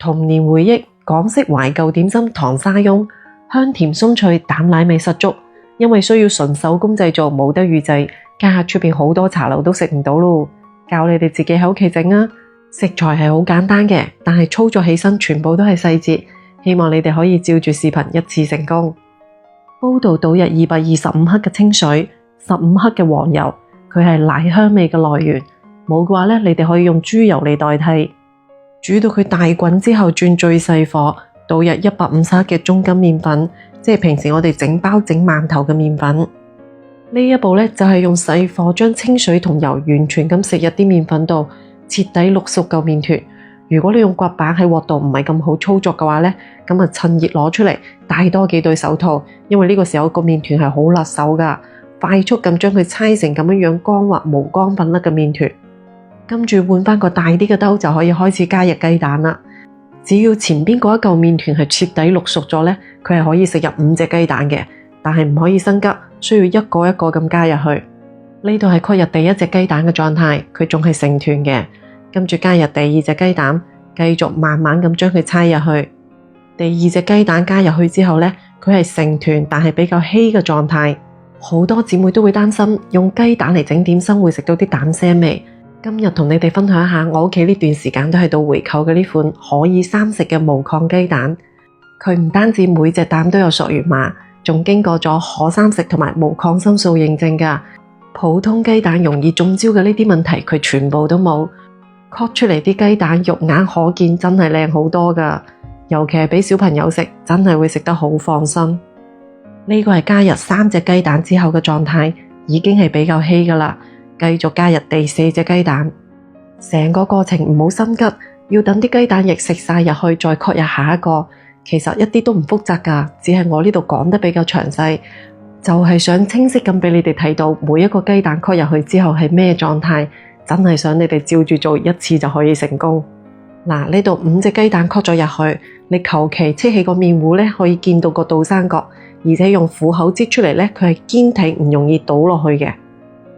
童年回憶，港式懷舊點心糖沙翁，香甜鬆脆，蛋奶味十足。因為需要純手工製造，冇得預製，家下出邊好多茶樓都食唔到咯。教你哋自己喺屋企整啊！食材係好簡單嘅，但係操作起身全部都係細節。希望你哋可以照住視頻一次成功。煲度倒入225克嘅清水，15克嘅黃油，佢係奶香味嘅來源。冇嘅話呢，你哋可以用豬油嚟代替。煮到佢大滾之後，轉最細火，倒入150克嘅中筋麵粉，即係平時我哋整包整饅頭嘅麵粉。呢一步呢，就係用細火將清水同油完全咁食入啲麵粉度，徹底淥熟嚿麵團。如果你用刮板喺鑊度唔係咁好操作嘅話呢，咁啊趁熱攞出嚟，戴多幾對手套，因為呢個時候個麵團係好辣手噶。快速咁將佢搓成咁樣光滑無光粉粒嘅麵團，跟住換翻個大啲嘅兜就可以開始加入雞蛋啦。只要前邊嗰一嚿麵團係徹底淥熟咗呢，佢係可以食入5隻雞蛋嘅，但係唔可以心急，需要一個一個咁加入去。呢度係確入第一隻雞蛋嘅狀態，佢仲係成團嘅。跟住加入第二隻雞蛋，繼續慢慢咁將佢搓入去。第二隻雞蛋加入去之後呢，佢係成團但係比較稀嘅狀態。好多姊妹都會擔心用雞蛋嚟整點心會食到啲蛋腥味。今日同你哋分享一下我屋企呢段時間都喺度回購嘅呢款可以生食嘅無抗雞蛋。佢唔單止每隻蛋都有溯源碼，仲經過咗可生食同埋無抗生素認證㗎。普通雞蛋容易中招嘅呢啲問題，佢全部都冇。剝出嚟啲雞蛋肉眼可見，真係靚好多㗎。尤其係俾小朋友食，真係會食得好放心。呢個係加入3隻雞蛋之後嘅狀態，已經係比較稀㗎啦。繼續加入第4隻雞蛋，成個過程唔好心急，要等啲雞蛋液食晒入去，再確入下一個。其實一啲都唔複雜㗎，只係我呢度講得比較詳細，就係想清晰咁俾你哋睇到每一個雞蛋確入去之後係咩狀態。真係想你哋照住做一次就可以成功。嗱，呢度5隻雞蛋 cut 咗入去，你求其戚起個麵糊咧，可以見到個倒三角，而且用虎口擠出嚟咧，佢係堅挺，唔容易倒落去嘅。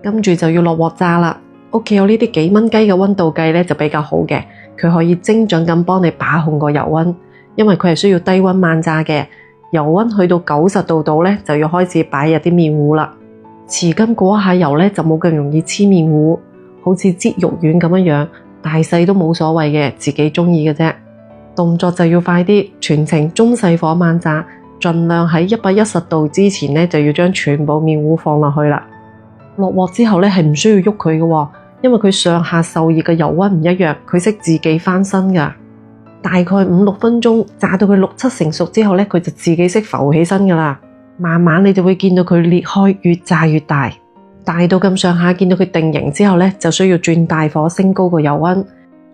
跟住就要落鑊炸啦。屋企有呢啲幾蚊雞嘅溫度計咧就比較好嘅，佢可以精準咁幫你把控個油溫，因為佢係需要低溫慢炸嘅。油溫去到90度度咧，就要開始擺入啲麵糊啦。匙羹過一下油咧，就冇咁容易黐麵糊。好似擠肉丸咁樣，大細都冇所謂嘅，自己中意嘅啫。動作就要快啲，全程中細火慢炸，盡量喺110度之前呢，就要將全部麵糊放落去啦。落鑊之後呢，係唔需要喐佢嘅，因為佢上下受熱嘅油溫唔一樣，佢識自己翻身噶。大概5-6分鐘炸到佢6-7成熟之後呢，佢就自己識浮起身噶啦。慢慢你就會見到佢裂開，越炸越大。大到咁上下，見到佢定型之後呢，就需要轉大火升高個油溫，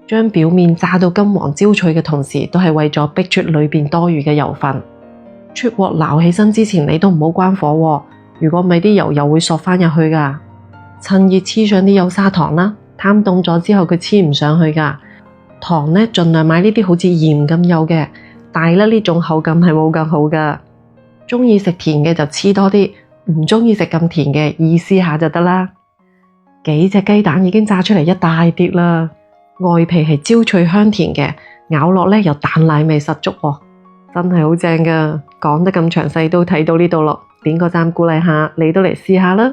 將表面炸到金黃焦脆嘅同時，都係為咗逼出裏邊多餘嘅油分。出鑊撈起身之前，你都唔好關火喎，如果唔係啲油又會索翻入去噶。趁熱黐上啲有砂糖啦，攤凍咗之後佢黐唔上去噶。糖呢，盡量買呢啲好似鹽咁幼嘅，大粒呢種口感係冇咁好噶。中意食甜嘅就黐多啲。唔中意食咁甜嘅，意思下就得啦。幾隻雞蛋已經炸出嚟一大碟啦，外皮係焦脆香甜嘅，咬落呢又蛋奶味十足喎，真係好正噶。講得咁詳細都睇到呢度咯，點個讚鼓勵下，你都嚟試下啦。